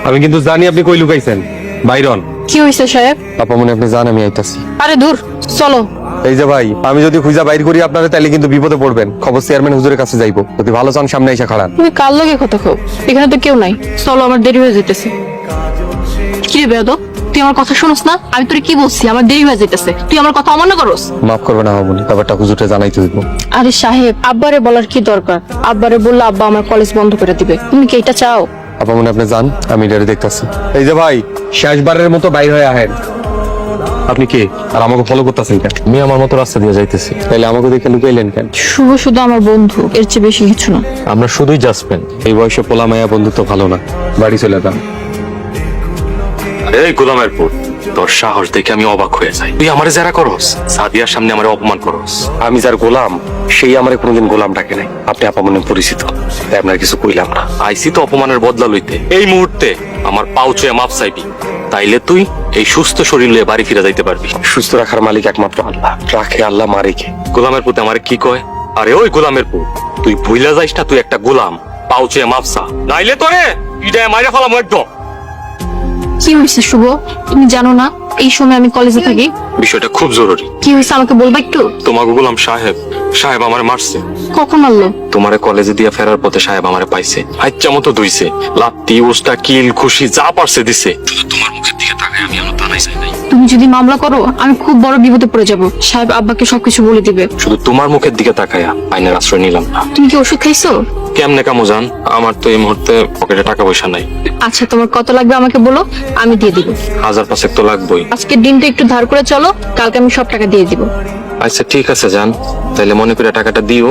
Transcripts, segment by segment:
আমি কিন্তু জানি আপনি কই লুকাইছেন। বাইরন কি হয়েছে সাহেব? আপা মনে আপনি জান আমি আইতাছি। আরে দূর চলো। এই যে ভাই, আমি যদি খুঁজা বাইর করি আপনারা, তাইলে কিন্তু বিপদে পড়বেন। খবর চেয়ারম্যান হুজুরের কাছে যাইবো। যদি ভালো চান সামনে এসে খাড়ান। তুমি কার লগে কথা কও? এখানে তো কেউ নাই। চলো, আমার দেরি হয়ে যেতেছে। কি রে বেয়াদব, তুই আমার কথা শুনস না? আমি তোরে কি বলছি? আমার দেরি হয়ে যেতেছে, তুই আমার কথা অমান্য করস। মাফ করবে না মামুনি, ব্যাপারটা হুজুরে জানাইতে হইব। আরে সাহেব, আব্বারে বলার কি দরকার? আব্বারে বললে আব্বা আমার কলেজ বন্ধ করে দিবে। তুমি কি এটা চাও? আপা মনে আপনি জান, আমি এটারে দেখতাছি। এই যে ভাই, শেষবারের মতো বাইর হয়ে আহেন। আপনি কে আর আমাকে ফলো করতেছেন কেন? আমি আমার মতো রাস্তা দিয়ে যাইতেছি, তাইলে আমাকে দেখে লুকাইলেন কেন? শুভ শুধু আমার বন্ধু, এর চেয়ে বেশি কিছু না। আমরা শুধুই জাসপেন। এই বয়সে পোলা মায়া বন্ধুত্ব ভালো না, বাড়ি চলে যান। এই গোলামের পুত, তোর সাহস দেখে আমি অবাক হয়ে যাই। তুই আমারে যারা করস, সাদিয়ার সামনে আমারে অপমান করস। আমি যার গোলাম, সেই আমারে কোনোদিন গোলাম ডাকে নাই। আপনি আপা মনে পরিচিত, তাই আপনার কিছু কইলাম না। আইসি তো অপমানের বদলা লইতে। এই মুহূর্তে আমার পাও ছুঁয়ে মাপ চাইবি, তাইলে তুই এই সুস্থ শরীর লয়ে বাড়ি ফিরে যাইতে পারবি। সুস্থ রাখার মালিক একমাত্র আল্লাহ, রাখে আল্লাহ, মারে কে? গোলামের পুত আমারে কি কয়? আরে ওই গোলামের পুত, তুই ভুইলা যাইস না তুই একটা গোলাম। পাও ছুঁয়ে মাপ চা, নাইলে তোরে পিটায় মাইরা ফেলাম একদম। কি হয়েছে শুভ? তুমি জানো না এই সময় আমি কলেজে থাকি? বিষয়টা খুব জরুরি। কি হয়েছে আমাকে বলবা একটু? তোমাকে গোলাম সাহেব আমারে মারছে। কখন মারলো? তোমারে কলেজে দিয়ে ফেরার পথে সাহেব আমারে পাইছে, আচ্ছা মতো ধুইছে, লাত্তি উস্তা কিল খুশি যা পারছে দিছে। শুধু তোমার মুখের দিকে তাকায় আমি আলো তানাই চাই নাই। তুমি যদি মামলা করো আমি খুব বড় বিপদে পড়ে যাব। সাহেব আব্বাকে সবকিছু বলে দিবে। শুধু তোমার মুখের দিকে তাকায়া আইনের আশ্রয় নিলাম না। তুমি কি ওষুধ খাইছো? কেমনে কামো জান, আমার তো এই মুহূর্তে পকেটে টাকা পয়সা নাই। আচ্ছা, তোমার কত লাগবে আমাকে বলো, আমি দিয়ে দিব। 1000-500 তো লাগবেই। আজকের দিনটা একটু ধার করে চলো, কালকে আমি সব টাকা দিয়ে দিব। আচ্ছা ঠিক আছে জান, তাইলে মনে করে টাকাটা দিও।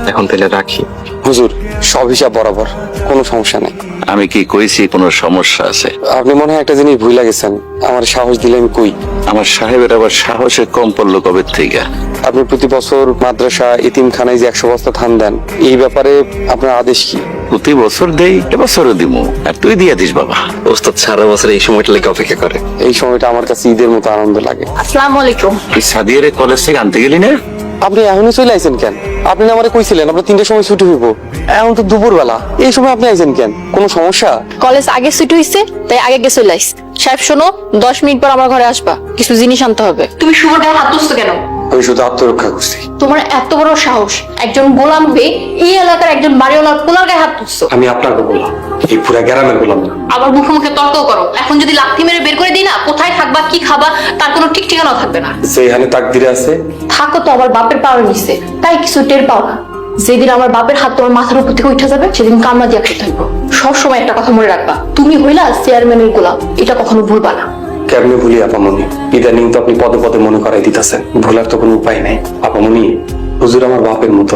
এখন তাইলে রাখি। হুজুর, সব হিসাব বরাবর, কোনো সমস্যা নেই। আমি কি কইছি কোনো সমস্যা আছে? আপনি মনে হয় একটা জিনিস ভুলে গেছেন। আমার সাহস দিলে আমি কই। আমার সাহেবের আবার সাহসে কম পড়লো কবে থেকে? আপনি প্রতি বছর মাদ্রাসা এতিমখানায় যে 100 বস্তা ধান দেন, এই ব্যাপারে আপনার আদেশ কি? প্রতি বছর দেই, এবছরও দিমু, আর তুই দিয়ে দিস বাবা। ওস্তাদ সারা বছর এই সময়টা লেগে অপেক্ষা করে। এই সময়টা আমার কাছে ঈদের মতো আনন্দ লাগে। আসসালামু আলাইকুম। তুই সাদিয়ার কলেজ থেকে আনতে গেলি না? আপনি এখনই চলে আইছেন কেন? আপনি না আমারে কইছিলেন আপনার 3টার সময় ছুটি হইব। এখন তো দুপুর বেলা, এই সময় আপনি আইছেন কেন? কোনো সমস্যা? কলেজ আগে ছুটি হইছে, তাই আগে গেছে লাইস। সাহেব শোনো, 10 মিনিট পর আমার ঘরে আসবা, কিছু জিনিস আনতে হবে। তুমি শুভর গায়ে হাত তুলছো কেন? আমি শুধু আত্মরক্ষা করছি। তোমার এত বড় সাহস, একজন গোলাম হয়ে এই এলাকার একজন বাড়িওয়ালার পোলার গায়ে হাত তুলছো। আমি আপনার বললাম, এই পুরা গ্রামের বললাম না। আবার মুখে মুখে তর্ক করো। এখন যদি লাথি মেরে বের করে দিই না, কোথায় থাকবা কি খাবা তার কোনো ঠিক ঠিকানা থাকবে না। যেখানে তাকদিরে আছে। থাকো তো আমার বাপের পাওয়ার নিচ্ছে, তাই কিছু টের পাও না। যেদিন আমার বাপের হাত তোমার মাথার উপর থেকে উঠে যাবে, সেদিন কামড়া দিয়ে একসাথে থাকবো। সবসময় একটা কথা মনে রাখবা, তুমি হইলা চেয়ারম্যানের গোলাম, এটা কখনো ভুলবা না। কেমনে ভুলি আপামনি? ইদানিং তো আপনি পদে পদে মনে করাই দিতেছেন, ভুলার তো কোনো উপায় নাই। আপামনি, হুজুর আমার বাপের মতো।